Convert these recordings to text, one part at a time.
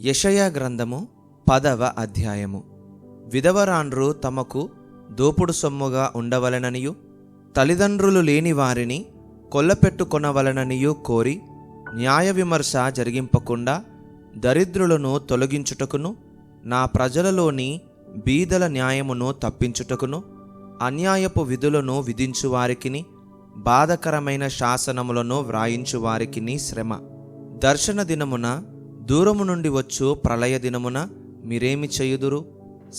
యెషయా గ్రంథము 10వ అధ్యాయము. విధవరాండ్రు తమకు దోపుడు సొమ్ముగా ఉండవలెననియు తల్లిదండ్రులు లేని వారిని కొల్లపెట్టుకొనవలెననియు కోరి న్యాయ విమర్శ జరిగింపకుండా దరిద్రులను తొలగించుటకును నా ప్రజలలోని బీదల న్యాయమును తప్పించుటకును అన్యాయపు విధులను విధించువారికిని బాధకరమైన శాసనములను వ్రాయించువారికిని శ్రమ. దర్శన దినమున దూరము నుండి వచ్చు ప్రళయ దినమున మీరేమి చేయుదురు?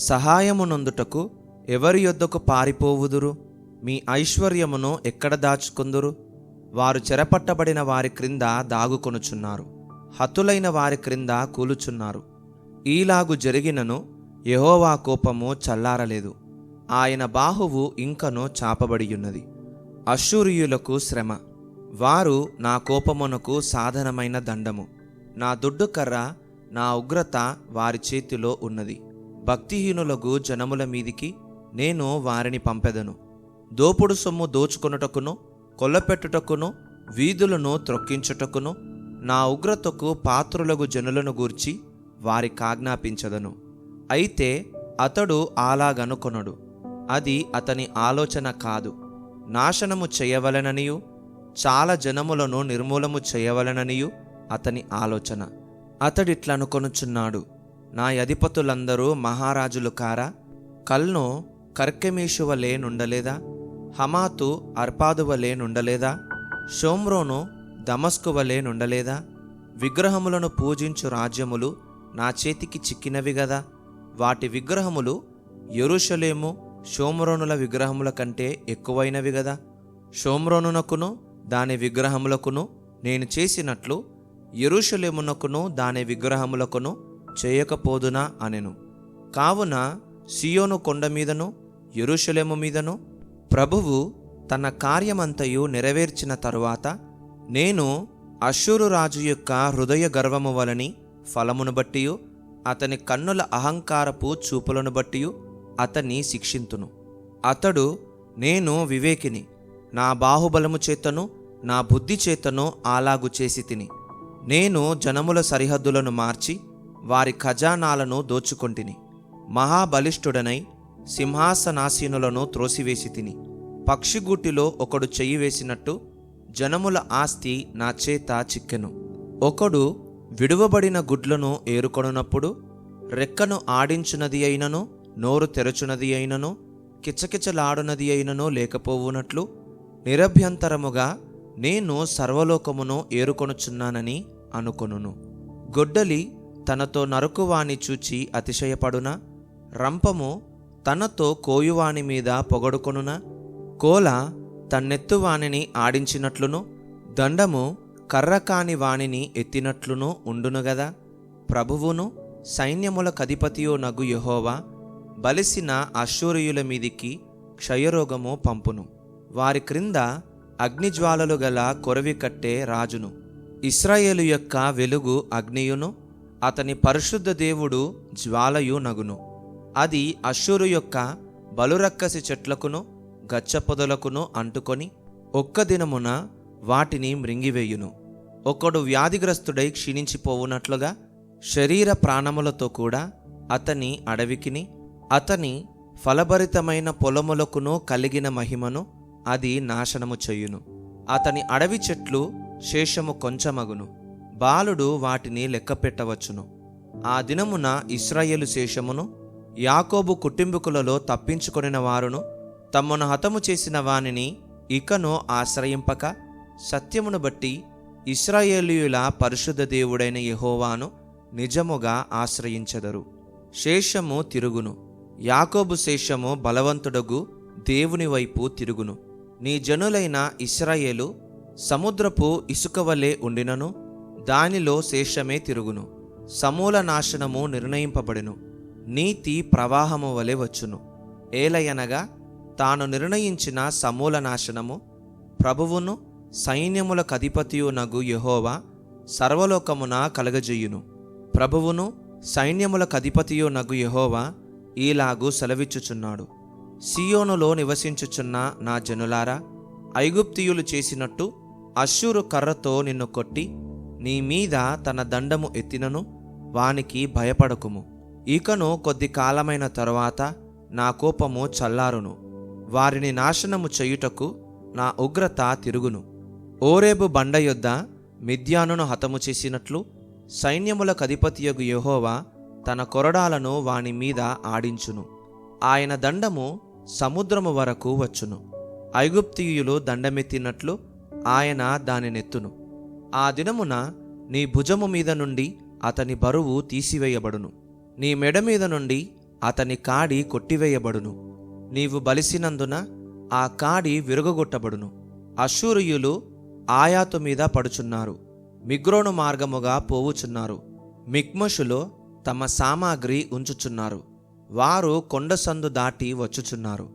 సహాయము నొందుటకు ఎవరి యొద్దకు పారిపోవుదురు? మీ ఐశ్వర్యమును ఎక్కడ దాచుకుందురు? వారు చెరపట్టబడిన వారి క్రింద దాగుకొనుచున్నారు, హతులైన వారి క్రింద కూలుచున్నారు. ఈలాగు జరిగినను యెహోవా కోపము చల్లారలేదు, ఆయన బాహువు ఇంకను చాపబడియున్నది. అష్షూరీయులకు శ్రమ. వారు నా కోపమునకు సాధనమైన దండము. నా దుడ్డుకర్ర, నా ఉగ్రత వారి చేతిలో ఉన్నది. భక్తిహీనులకు జనముల మీదికి నేను వారిని పంపెదను. దోపుడు సొమ్ము దోచుకొనుటకును కొల్లపెట్టుటకును వీధులను త్రొక్కించుటకును నా ఉగ్రతకు పాత్రులగు జనులను గూర్చి వారికాజ్ఞాపించదను. అయితే అతడు అలాగనుకొనడు, అది అతని ఆలోచన కాదు. నాశనము చేయవలెననియు చాలా జనములను నిర్మూలము చేయవలెననియు అతని ఆలోచన. అతడిట్లనుకొనుచున్నాడు, నా అధిపతులందరూ మహారాజులు కారా? కల్నో కర్కెమీషు వలె నుండలేదా? హమాతు అర్పాదు వలె నుండలేదా? షోమ్రోను దమస్కు వలె నుండలేదా? విగ్రహములను పూజించు రాజ్యములు నా చేతికి చిక్కినవి గదా. వాటి విగ్రహములు యెరూషలేము షోమ్రోనుల విగ్రహముల కంటే ఎక్కువైనవి గదా. షోమ్రోనునకును దాని విగ్రహములకును నేను చేసినట్లు యెరూషలేమునకును దాని విగ్రహములకును చేయకపోదునా అనెను. కావున సియోను కొండ మీదను యెరూషలేము మీదను ప్రభువు తన కార్యమంతయు నెరవేర్చిన తరువాత నేను అష్షూరు రాజు యొక్క హృదయ గర్వము వలని ఫలమును బట్టియు అతని కన్నుల అహంకారపు చూపులను బట్టియు అతన్ని శిక్షింతును. అతడు, నేను వివేకిని, నా బాహుబలము చేతను నా బుద్ధి చేతను అలాగు చేసి తిని, నేను జనముల సరిహద్దులను మార్చి వారి ఖజానాలను దోచుకొంటిని. మహాబలిష్ఠుడనై సింహాసనాసీనులను త్రోసివేసి తిని, పక్షిగూటిలో ఒకడు చెయ్యి వేసినట్టు జనముల ఆస్తి నా చేత చిక్కెను. ఒకడు విడువబడిన గుడ్లను ఏరుకొనున్నప్పుడు రెక్కను ఆడించునది అయినను నోరు తెరచునది అయినను కిచకిచలాడునది అయినను లేకపోవునట్లు నిరభ్యంతరముగా నేను సర్వలోకమును ఏరుకొనుచున్నానని అనుకొనును. గొడ్డలి తనతో నరుకువాని చూచి అతిశయపడునా? రంపము తనతో కోయువాని మీద పొగడుకొనునా? కోల తన్నెత్తువానిని ఆడించినట్లును దండము కర్రకాని వానిని ఎత్తినట్లును ఉండును గదా. ప్రభువును సైన్యముల కధిపతియో నగు యెహోవా బలిసిన అష్షూరీయుల మీదికి క్షయరోగము పంపును. వారి క్రింద అగ్నిజ్వాలలు గల కొరవి కట్టే రాజును, ఇశ్రాయేలు యొక్క వెలుగు అగ్నియును అతని పరిశుద్ధ దేవుడు జ్వాలయు నగును. అది అష్షూరు యొక్క బలురక్కసి చెట్లకును గచ్చపొదలకును అంటుకొని ఒక్క దినమున వాటిని మృంగివేయును. ఒకడు వ్యాధిగ్రస్తుడై క్షీణించిపోవునట్లుగా శరీర ప్రాణములతో కూడా అతని అడవికిని అతని ఫలభరితమైన పొలములకును కలిగిన మహిమను అది నాశనము చెయ్యును. అతని అడవి చెట్లు శేషము కొంచెమగును, బాలుడు వాటిని లెక్కపెట్టవచ్చును. ఆ దినమున ఇశ్రాయేలు శేషమును యాకోబు కుటుంబీకులలో తప్పించుకొనిన వారును తమను హతము చేసిన వానిని ఇకను ఆశ్రయింపక సత్యమును బట్టి ఇశ్రాయేలీయుల పరిశుద్ధ దేవుడైన యెహోవాను నిజముగా ఆశ్రయించెదరు. శేషము తిరుగును, యాకోబు శేషము బలవంతుడగు దేవుని వైపు తిరుగును. నీ జనులైన ఇశ్రాయేలు సముద్రపు ఇసుక వలె ఉండినను దానిలో శేషమే తిరుగును. సమూల నాశనము నిర్ణయింపబడెను, నీతి ప్రవాహము వలె వచ్చును. ఏలయనగా తాను నిర్ణయించిన సమూల నాశనము ప్రభువును సైన్యముల కధిపతియు నగు యెహోవా సర్వలోకమున కలగజేయును. ప్రభువును సైన్యముల కధిపతియు నగు యెహోవా ఈలాగు సెలవిచ్చుచున్నాడు, సియోనులో నివసించుచున్న నా జనులారా, ఐగుప్తీయులు చేసినట్టు అష్షూరు కర్రతో నిన్ను కొట్టి నీ మీద తన దండము ఎత్తినను వానికి భయపడకుము. ఇకను కొద్ది కాలమైన తరువాత నా కోపము చల్లారును, వారిని నాశనము చేయుటకు నా ఉగ్రత తిరుగును. ఓరేబు బండ యొద్ద మిద్యానును హతము చేసినట్లు సైన్యములకు అధిపతియగు యెహోవా తన కొరడాలను వాని మీద ఆడించును. ఆయన దండము సముద్రము వరకు వచ్చును. ఐగుప్తీయులు దండమెత్తినట్లు ఆయన దానినెత్తును. ఆ దినమున నీ భుజము మీద నుండి అతని బరువు తీసివేయబడును, నీ మెడ మీద నుండి అతని కాడి కొట్టివేయబడును. నీవు బలిసినందున ఆ కాడి విరుగగొట్టబడును. అష్షూరీయులు ఆయాతు మీద పడుచున్నారు, మిగ్రోను మార్గముగా పోవుచున్నారు. మిక్మషులో తమ సామాగ్రి ఉంచుచున్నారు. వారు కొండసందు దాటి వచ్చుచున్నారు.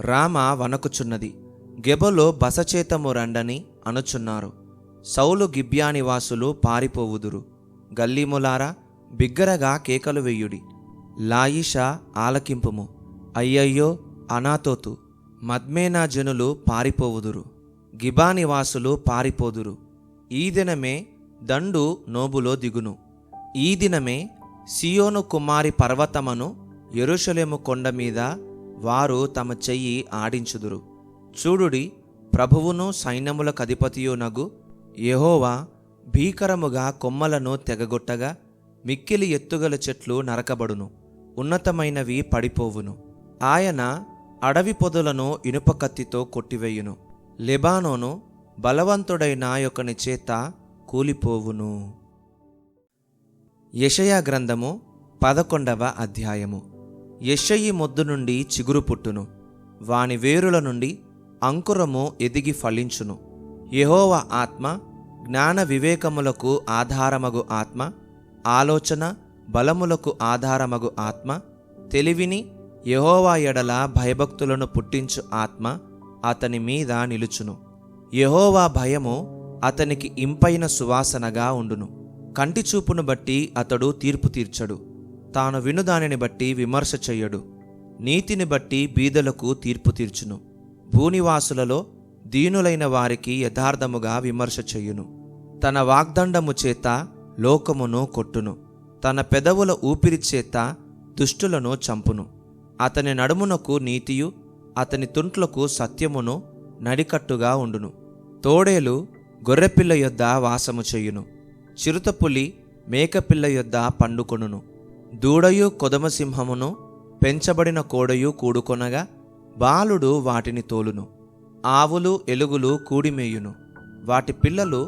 రామ వణకుచున్నది, గెబలో బసచేతము రండని అనుచున్నారు. సౌలు గిబ్యా నివాసులు పారిపోవుదురు. గల్లీములారా బిగ్గరగా కేకలు వెయ్యుడి. లాయిషా ఆలకింపుము. అయ్యయ్యో అనాతోతు, మద్మేనా జనులు పారిపోవుదురు. గిబా నివాసులు పారిపోదురు. ఈ దినమే దండు నోబులో దిగును. ఈ దినమే సియోను కుమారి పర్వతమును యెరూషలేము కొండ మీద వారు తమ చెయ్యి ఆడించుదురు. చూడుడి, ప్రభువును సైన్యములకు అధిపతియునగు యెహోవా భీకరముగా కొమ్మలను తెగగొట్టగా మిక్కిలి ఎత్తుగల చెట్లు నరకబడును, ఉన్నతమైనవి పడిపోవును. ఆయన అడవి పొదలను ఇనుప కత్తితో కొట్టివేయును. లెబానోను బలవంతుడైన యొక్కని చేత కూలిపోవును. యెషయా గ్రంథము 11వ అధ్యాయము. యెషయి మొద్దు నుండి చిగురు పుట్టును, వాని వేరుల నుండి అంకురము ఎదిగి ఫలించును. యెహోవా ఆత్మ జ్ఞాన వివేకములకు ఆధారమగు ఆత్మ, ఆలోచన బలములకు ఆధారమగు ఆత్మ, తెలివిని యెహోవా ఎడల భయభక్తులను పుట్టించు ఆత్మ అతని మీద నిలుచును. యెహోవా భయము అతనికి ఇంపైన సువాసనగా ఉండును. కంటి చూపును బట్టి అతడు తీర్పు తీర్చడు, తాను వినుదానిని బట్టి విమర్శ చెయ్యడు. నీతిని బట్టి బీదలకు తీర్పు తీర్చును. భూనివాసులలో దీనులైన వారికి యథార్థముగా విమర్శ చెయ్యును. తన వాగ్దండము చేత లోకమును కొట్టును, తన పెదవుల ఊపిరి చేత దుష్టులను చంపును. అతని నడుమునకు నీతియు అతని తుంట్లకు సత్యమును నడికట్టుగా ఉండును. తోడేలు గొర్రెపిల్ల యొద్ద వాసము చెయ్యును, చిరుతపులి మేకపిల్ల యొద్ద పండుకొనును. దూడయు కొదమసింహమును పెంచబడిన కోడయు కూడుకొనగా బాలుడు వాటిని తోలును. ఆవులు ఎలుగులు కూడిమేయును, వాటి పిల్లలు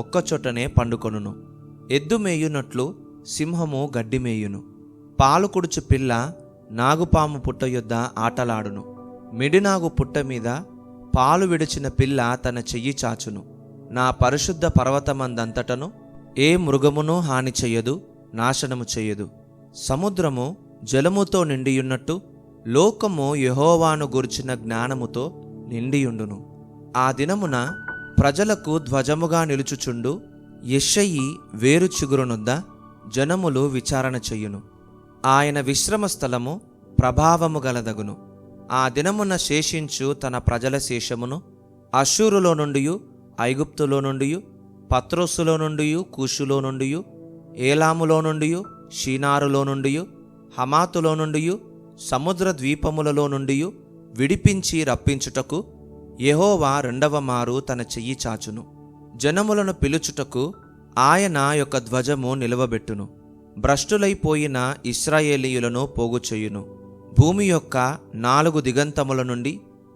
ఒక్కచోటనే పండుకొనును. ఎద్దు మేయునట్లు సింహము గడ్డిమేయును. పాలు కుడుచు పిల్ల నాగుపాము పుట్ట యొద్ద ఆటలాడును. మిడినాగు పుట్ట మీద పాలు విడిచిన పిల్ల తన చెయ్యి చాచును. నా పరిశుద్ధ పర్వతమందంతటను ఏ మృగమును హాని చెయ్యదు, నాశనము చెయ్యదు. సముద్రము జలముతో నిండియున్నట్టు లోకము యెహోవాను గుర్చిన జ్ఞానముతో నిండియుండును. ఆ దినమున ప్రజలకు ధ్వజముగా నిలుచుచుండు యెషయి వేరు చిగురునొద్ద జనములు విచారణ చెయ్యును. ఆయన విశ్రమ స్థలము ప్రభావము గలదగును. ఆ దినమున శేషించు తన ప్రజల శేషమును అష్షూరులో నుండియు ఐగుప్తులో నుండియు పత్రోసులో నుండియు కూషులో నుండియు ఏలాములో నుండియు షీనారులో నుండియు హమాతులో నుండియు సముద్ర ద్వీపములలో నుండియు విడిపించి రప్పించుటకు యెహోవా రెండవ మారు తన చెయ్యి చాచును. జనములను పిలుచుటకు ఆయన యొక్క ధ్వజము నిలవబెట్టును. భ్రష్టులైపోయిన ఇశ్రాయేలీయులను పోగుచేయును. భూమి యొక్క 4 దిగంతముల నుండి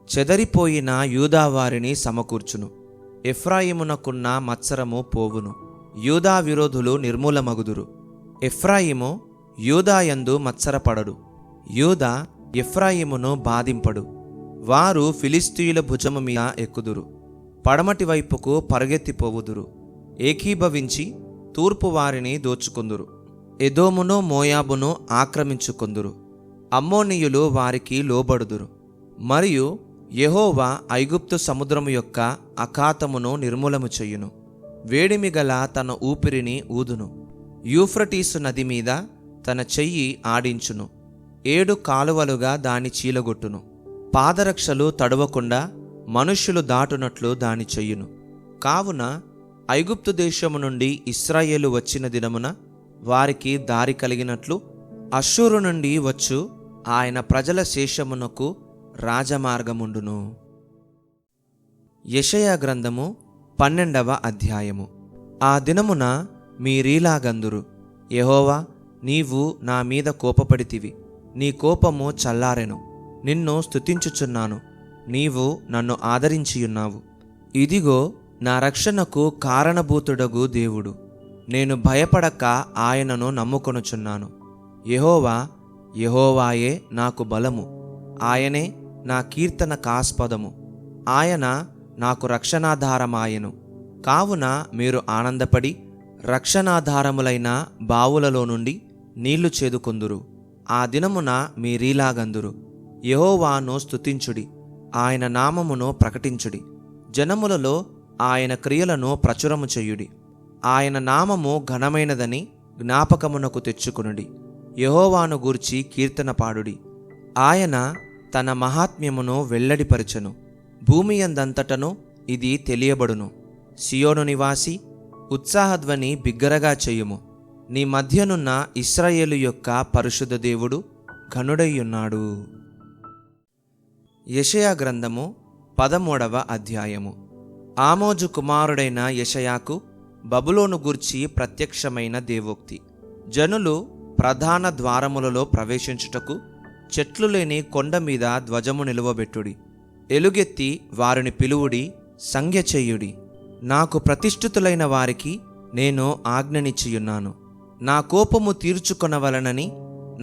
చెదరిపోయిన యూదావారిని సమకూర్చును. ఎఫ్రాయిమునకున్న మత్సరము పోవును, యూదా విరోధులు నిర్మూలమగుదురు. ఎఫ్రాయిము యూదాయందు మత్సరపడడు, యూదా ఎఫ్రాయిమును బాధింపడు. వారు ఫిలిస్తీయుల భుజము మీద ఎక్కుదురు, పడమటి వైపుకు పరుగెత్తిపోవుదురు. ఏకీభవించి తూర్పు వారిని దోచుకుందురు. ఎదోమును మోయాబును ఆక్రమించుకొందురు. అమ్మోనీయులు వారికి లోబడుదురు. మరియు యెహోవా ఐగుప్తు సముద్రము యొక్క అఖాతమును నిర్మూలము చెయ్యును. వేడిమిగల తన ఊపిరిని ఊదును. యూఫ్రటీసు నది మీద తన చెయ్యి ఆడించును. 7 కాలువలుగా దాని చీలగొట్టును. పాదరక్షలు తడవకుండా మనుష్యులు దాటునట్లు దాని చెయ్యును. కావున ఐగుప్తు దేశము నుండి ఇశ్రాయేలు వచ్చిన దినమున వారికి దారి కలిగినట్లు అష్షూరు నుండి వచ్చు ఆయన ప్రజల శేషమునకు రాజమార్గముండును. యెషయా గ్రంథము 12వ అధ్యాయము. ఆ దినమున మీరీలాగందురు, యెహోవా, నీవు నా మీద కోపపడితివి, నీ కోపము చల్లారెను. నిన్ను స్తుతించుచున్నాను, నీవు నన్ను ఆదరించియున్నావు. ఇదిగో నా రక్షణకు కారణభూతుడగు దేవుడు, నేను భయపడక ఆయనను నమ్ముకొనుచున్నాను. యెహోవా, యెహోవాయే నాకు బలము, ఆయనే నా కీర్తనకాస్పదము, ఆయన నాకు రక్షణాధారమాయెను. కావున మీరు ఆనందపడి రక్షణాధారములైన బావులలో నుండి నీళ్లు చేదుకొందురు. ఆ దినమున మీరీలాగందురు, యెహోవాను స్తుతించుడి, ఆయన నామమును ప్రకటించుడి, జనములలో ఆయన క్రియలను ప్రచురము చెయ్యుడి. ఆయన నామము ఘనమైనదని జ్ఞాపకమునకు తెచ్చుకునుడి. యెహోవాను గూర్చి కీర్తన పాడుడి. ఆయన తన మహాత్మ్యమును వెల్లడిపరచెను. భూమి యందంతటను ఇది తెలియబడును. సియోను నివాసి, ఉత్సాహధ్వని బిగ్గరగా చెయ్యుము. నీ మధ్యనున్న ఇశ్రాయేలు యొక్క పరిశుద్ధ దేవుడు ఘనుడైయున్నాడు. యెషయా గ్రంథము 13వ అధ్యాయము. ఆమోజు కుమారుడైన యెషయాకు బబులోను గూర్చి ప్రత్యక్షమైన దేవోక్తి. జనులు ప్రధాన ద్వారములలో ప్రవేశించుటకు చెట్లు లేని కొండ మీద ధ్వజము నిలువబెట్టుడి. ఎలుగెత్తి వారిని పిలువుడి, సంజ్ఞ చెయ్యుడి. నాకు ప్రతిష్ఠితులైన వారికి నేను ఆజ్ఞనిచ్చియున్నాను. నా కోపము తీర్చుకొనవలనని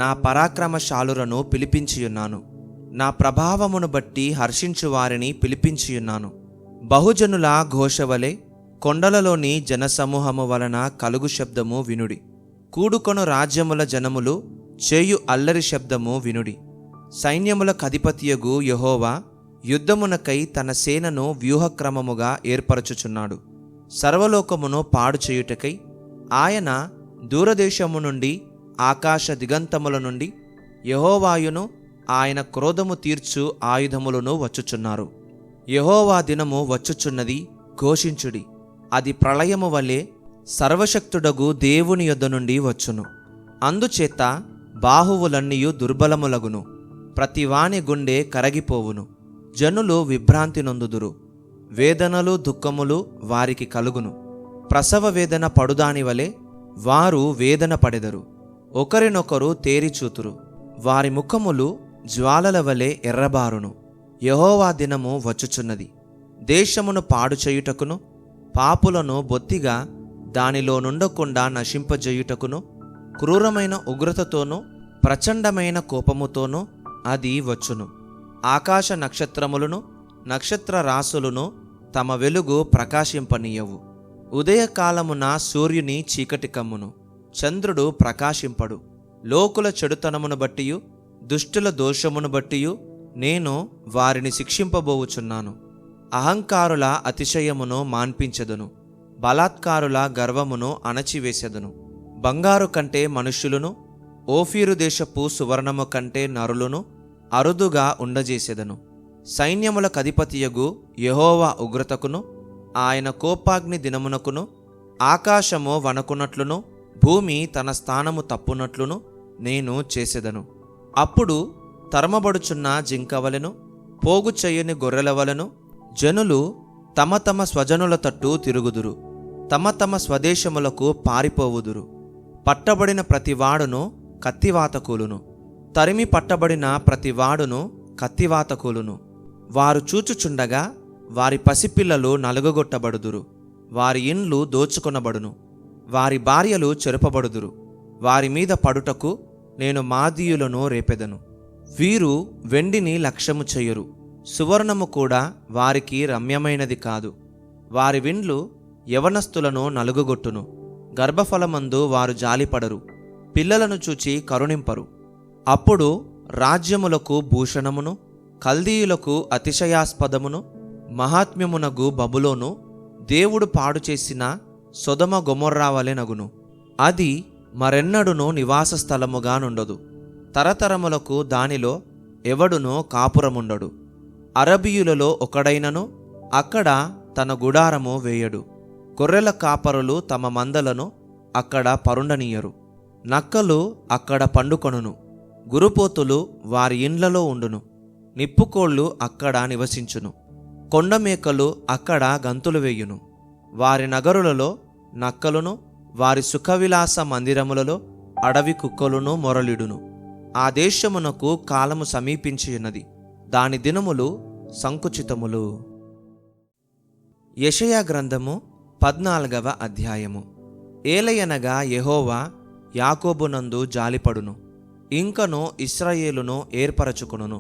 నా పరాక్రమశాలురను పిలిపించియున్నాను. నా ప్రభావమును బట్టి హర్షించు వారిని పిలిపించియున్నాను. బహుజనుల ఘోషవలె కొండలలోని జనసమూహము వలన కలుగు శబ్దము వినుడి. కూడుకొను రాజ్యముల జనములు చేయు అల్లరి శబ్దము వినుడి. సైన్యములకు అధిపతియగు యెహోవా యుద్ధమునకై తన సేనను వ్యూహక్రమముగా ఏర్పరచుచున్నాడు. సర్వలోకమును పాడు చేయుటకై ఆయన దూరదేశము నుండి, ఆకాశ దిగంతముల నుండి యెహోవాయును ఆయన క్రోధము తీర్చు ఆయుధములను వచ్చుచున్నారు. యెహోవా దినము వచ్చుచున్నది, ఘోషించుడి. అది ప్రళయము వలె సర్వశక్తుడగు దేవుని యొద్ద నుండి వచ్చును. అందుచేత బాహువులన్నీయు దుర్బలములగును, ప్రతివాని గుండె కరగిపోవును. జనులు విభ్రాంతి నొందుదురు, వేదనలు దుఃఖములు వారికి కలుగును. ప్రసవ వేదన పడుదాని వలె వారు వేదన పడెదరు. ఒకరినొకరు తేరిచూతురు, వారి ముఖములు జ్వాలల వలె ఎర్రబారును. యెహోవా దినము వచ్చుచున్నది, దేశమును పాడు చేయుటకును, పాపులను బొత్తిగా దానిలో నుండకుండా నశింపజేయుటకును, క్రూరమైన ఉగ్రతతోనూ ప్రచండమైన కోపముతోనూ అది వచ్చును. ఆకాశ నక్షత్రములను, నక్షత్ర రాసులను తమ వెలుగు ప్రకాశింపనీయవు. ఉదయకాలమున సూర్యుని చీకటి కమ్మును, చంద్రుడు ప్రకాశింపడు. లోకుల చెడుతనమును బట్టియు, దుష్టుల దోషమును బట్టియు నేను వారిని శిక్షింపబోవుచున్నాను. అహంకారుల అతిశయమును మాన్పించెదను, బలాత్కారుల గర్వమును అణచివేసెదను. బంగారు కంటే మనుష్యులను, ఓఫీరు దేశపు సువర్ణము కంటే నరులను అరుదుగా ఉండజేసెదను. సైన్యములకు అధిపతియగు యెహోవా ఉగ్రతకును, ఆయన కోపాగ్ని దినమునకును ఆకాశము వణకునట్లును, భూమి తన స్థానము తప్పునట్లును నేను చేసెదను. అప్పుడు తరమబడుచున్న జింకవలెను, పోగు చెయ్యని గొర్రెలవలెను జనులు తమ తమ స్వజనుల తట్టు తిరుగుదురు, తమ తమ స్వదేశములకు పారిపోవుదురు. పట్టబడిన ప్రతివాడును కత్తివాతకూలును, తరిమి పట్టబడిన ప్రతివాడును కత్తివాతకూలును. వారు చూచుచుండగా వారి పసిపిల్లలు నలుగగొట్టబడుదురు, వారి ఇండ్లు దోచుకొనబడును, వారి భార్యలు చెరుపబడుదురు. వారి మీద పడుటకు నేను మాదీయులను రేపెదను. వీరు వెండిని లక్ష్యము చెయ్యరు, సువర్ణము కూడా వారికి రమ్యమైనది కాదు. వారి విండ్లు యవనస్తులను నలుగుగొట్టును, గర్భఫలమందు వారు జాలిపడరు, పిల్లలను చూచి కరుణింపరు. అప్పుడు రాజ్యములకు భూషణమును, కల్దీయులకు అతిశయాస్పదమును, మహాత్మ్యమునగు బబులోను దేవుడు పాడు చేసిన సొదొమ గొమొర్రా వలె నగును. అది మరెన్నడును నివాస స్థలముగా నుండదు. తరతరములకు దానిలో ఎవడునో కాపురముండడు. అరబీయులలో ఒకడైనను అక్కడ తన గుడారము వేయడు. గొర్రెల కాపరులు తమ మందలను అక్కడ పరుండనీయరు. నక్కలు అక్కడ పండుకొనును, గురుపోతులు వారి ఇండ్లలో ఉండును, నిప్పుకోళ్ళు అక్కడ నివసించును, కొండమేకలు అక్కడ గంతులు వేయును. వారి నగరులలో నక్కలును, వారి సుఖవిలాస మందిరములలో అడవి కుక్కలును మొరలిడును. ఆ దేశమునకు కాలము సమీపించి ఉన్నది, దాని దినములు సంకుచితములు. యెషయా గ్రంథము 14వ అధ్యాయము. ఏలయనగా యెహోవా యాకోబునందు జాలిపడును, ఇంకను ఇశ్రాయేలును ఏర్పరచుకొనును.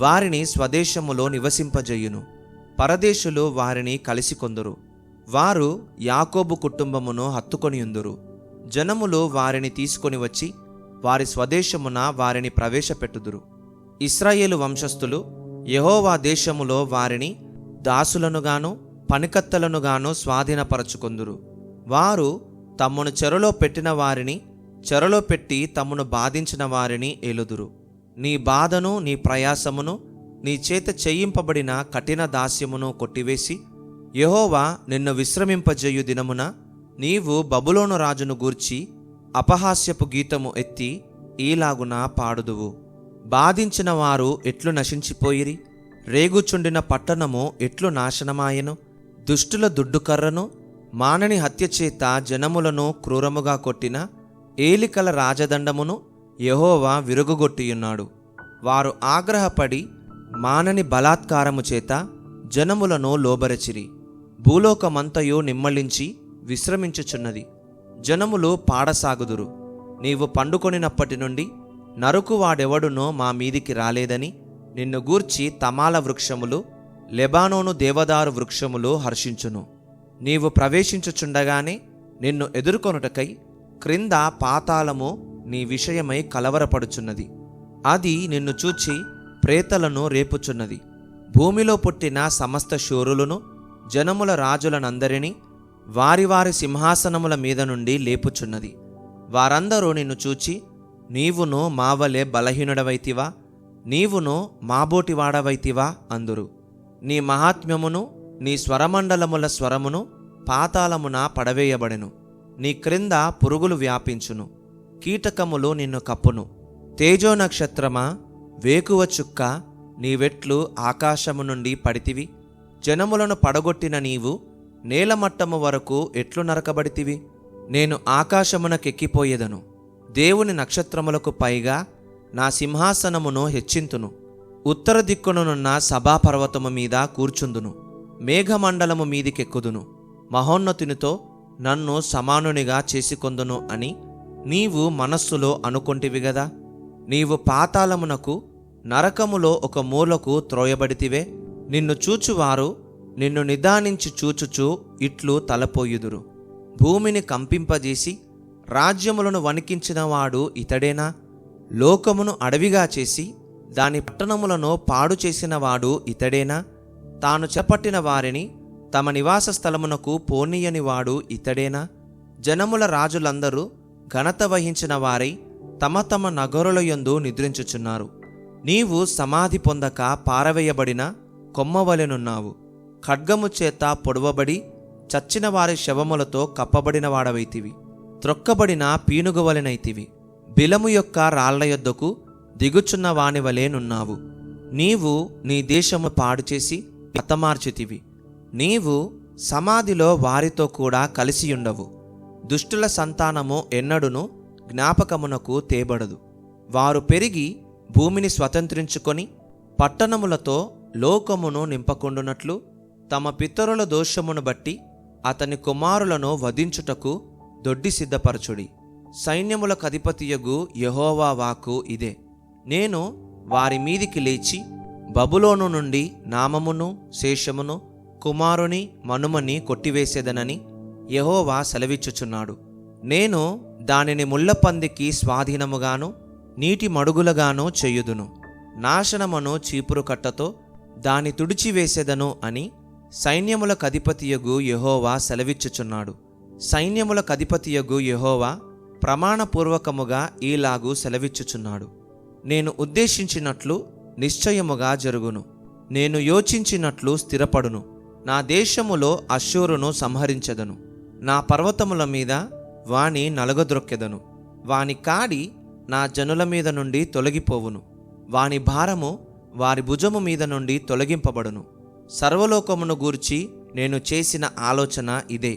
వారిని స్వదేశములో నివసింపజేయును, పరదేశులు వారిని కలిసికొందురు. వారు యాకోబు కుటుంబమును హత్తుకొనియుందురు. జనములు వారిని తీసుకొని వచ్చి వారి స్వదేశమున వారిని ప్రవేశపెట్టుదురు. ఇశ్రాయేలు వంశస్థులు యెహోవా దేశములో వారిని దాసులనుగాను పనికత్తెలనుగాను స్వాధీనపరచుకొందురు. వారు తమ్మును చెరలో పెట్టిన వారిని చెరలో పెట్టి తమ్మును బాధించిన వారిని ఏలుదురు. నీ బాధను, నీ ప్రయాసమును, నీ చేత చేయింపబడిన కఠిన దాస్యమును కొట్టివేసి యెహోవా నిన్ను విశ్రమింపజేయు దినమున నీవు బబులోను రాజును గూర్చి అపహాస్యపు గీతము ఎత్తి ఈలాగున పాడుదువు. బాధించిన వారు ఎట్లు నశించిపోయిరి, రేగుచుండిన పట్టణము ఎట్లు నాశనమాయెను. దుష్టుల దుడ్డుకర్రను, మానని హత్యచేత జనములను క్రూరముగా కొట్టిన ఏలికల రాజదండమును యెహోవా విరుగుగొట్టియున్నాడు. వారు ఆగ్రహపడి మానని బలాత్కారము చేత జనములను లోబరచిరి. భూలోకమంతయు నిమ్మళించి విశ్రమించుచున్నది, జనములు పాడసాగుదురు. నీవు పండుకొనినప్పటి నుండి నరుకువాడెవడునో మా మీదికి రాలేదని నిన్ను గూర్చి తమాల వృక్షములు, లెబానోను దేవదారు వృక్షములు హర్షించును. నీవు ప్రవేశించుచుండగానే నిన్ను ఎదుర్కొనుటకై క్రింద పాతాళము నీ విషయమై కలవరపడుచున్నది. అది నిన్ను చూచి ప్రేతలను రేపుచున్నది. భూమిలో పుట్టిన సమస్త శూరులను, జనముల రాజులనందరినీ వారి వారి సింహాసనముల మీద నుండి లేపుచున్నది. వారందరూ నిన్ను చూచి, నీవును మావలే బలహీనుడవైతివా, నీవును మాబోటివాడవైతివా అందురు. నీ మహాత్మ్యమును, నీ స్వరమండలముల స్వరమును పాతాళమున పడవేయబడెను. నీ క్రింద పురుగులు వ్యాపించును, కీటకములు నిన్ను కప్పును. తేజో నక్షత్రమా, వేకువ చుక్క, నీవెట్లు ఆకాశము నుండి పడితివి. జనములను పడగొట్టిన నీవు నేలమట్టము వరకు ఎట్లు నరకబడితివి. నేను ఆకాశమునకెక్కిపోయేదను, దేవుని నక్షత్రములకు పైగా నా సింహాసనమును హెచ్చింతును. ఉత్తర దిక్కునున్న సభాపర్వతము మీద కూర్చుందును, మేఘమండలము మీదికెక్కుదును. మహోన్నతునితో నన్ను సమానునిగా చేసుకొందును అని నీవు మనస్సులో అనుకొంటివి గదా. నీవు పాతాళమునకు, నరకములో ఒక మూలకు త్రోయబడితివే. నిన్ను చూచువారు నిన్ను నిదానించి చూచుచూ ఇట్లు తలపోయుదురు. భూమిని కంపింపజేసి రాజ్యములను వణికించినవాడు ఇతడేనా? లోకమును అడవిగా చేసి దాని పట్టణములను పాడు చేసినవాడు ఇతడేనా? తాను చేపట్టిన వారిని తమ నివాస స్థలమునకు పోనీయనివాడు ఇతడేనా? జనముల రాజులందరూ ఘనత వహించిన వారై తమ తమ నగరుల యందు నిద్రించుచున్నారు. నీవు సమాధి పొందక పారవేయబడిన కొమ్మవలెనున్నావు. ఖడ్గము చేత పొడవబడి చచ్చిన వారి శవములతో కప్పబడిన వాడవైతివి. త్రొక్కబడిన పీనుగవలెనైతివి. బిలము యొక్క రాళ్ల యొద్దకు దిగుచున్న వాని వలెనున్నావు. నీవు నీ దేశము పాడుచేసి హతమార్చితివి. నీవు సమాధిలో వారితో కూడా కలిసియుండవు. దుష్టుల సంతానము ఎన్నడును జ్ఞాపకమునకు తేబడదు. వారు పెరిగి భూమిని స్వతంత్రించుకొని పట్టణములతో లోకమును నింపకుండునట్లు తమ పితరుల దోషమును బట్టి అతని కుమారులను వధించుటకు దొడ్డి సిద్ధపరచుడి. సైన్యములకు అధిపతియగు యెహోవా వాక్కు ఇదే. నేను వారి మీదికి లేచి బబులోను నుండి నామమును, శేషమును, కుమారుని, మనుమని కొట్టివేసేదనని యెహోవా సెలవిచ్చుచున్నాడు. నేను దానిని ముళ్ళపందికి స్వాధీనముగాను నీటి మడుగులగాను చేయుదును. నాశనమును చీపురు కట్టతో దాని తుడిచివేసేదను అని సైన్యములకు అధిపతియగు యెహోవా సెలవిచ్చుచున్నాడు. సైన్యములకు అధిపతియగు యెహోవా ప్రమాణపూర్వకముగా ఈలాగు సెలవిచ్చుచున్నాడు. నేను ఉద్దేశించినట్లు నిశ్చయముగా జరుగును, నేను యోచించినట్లు స్థిరపడును. నా దేశములో అశ్షూరును సంహరించెదను, నా పర్వతముల మీద వాని నలగద్రొక్కెదను. వాని కాడి నా జనుల మీద నుండి తొలగిపోవును. వాని భారము వారి భుజము మీద నుండి తొలగింపబడును. సర్వలోకమును గూర్చి నేను చేసిన ఆలోచన ఇదే.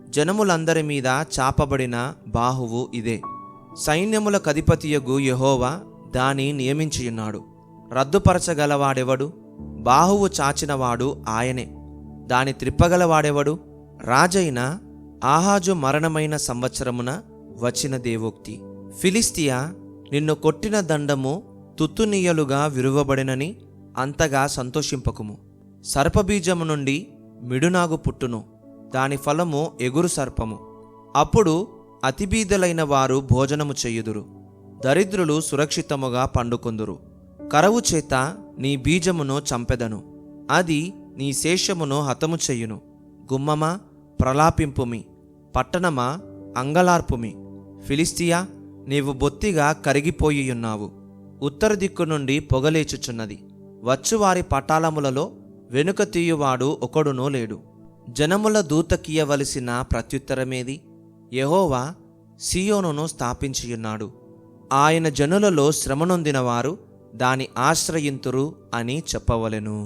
జనములందరి మీద చాపబడిన బాహువు ఇదే. సైన్యముల కధిపతియగు యెహోవా దాని నియమించియున్నాడు. రద్దుపరచగలవాడెవడు? బాహువు చాచినవాడు ఆయనే. దాని త్రిప్పగలవాడెవడు? రాజైన ఆహాజు మరణమైన సంవత్సరమున వచ్చిన దేవోక్తి. ఫిలిస్తియా, నిన్ను కొట్టిన దండము తుత్తునీయలుగా విరువబడినని అంతగా సంతోషింపకుము. సర్పబీజము నుండి మిడునాగు పుట్టును, దాని ఫలము ఎగురు సర్పము. అప్పుడు అతిబీదలైన వారు భోజనము చెయ్యుదురు, దరిద్రులు సురక్షితముగా పండుకొందురు. కరవు చేత నీ బీజమును చంపెదను, అది నీ శేషమును హతము చెయ్యును. గుమ్మమా, ప్రలాపింపుమి, పట్టణమా, అంగలార్పుమి. ఫిలిస్తియా, నీవు బొత్తిగా కరిగిపోయియున్నావు. ఉత్తర దిక్కు నుండి పొగలేచుచున్నది. వచ్చువారి పటాలములలో వెనుక తీయువాడు ఒకడునూ లేడు. జనముల దూతకియవలసిన ప్రత్యుత్తరమేది? యెహోవా సీయోనును స్థాపించియున్నాడు. ఆయన జనులలో శ్రమనొందిన వారు దాని ఆశ్రయింతురు అని చెప్పవలెను.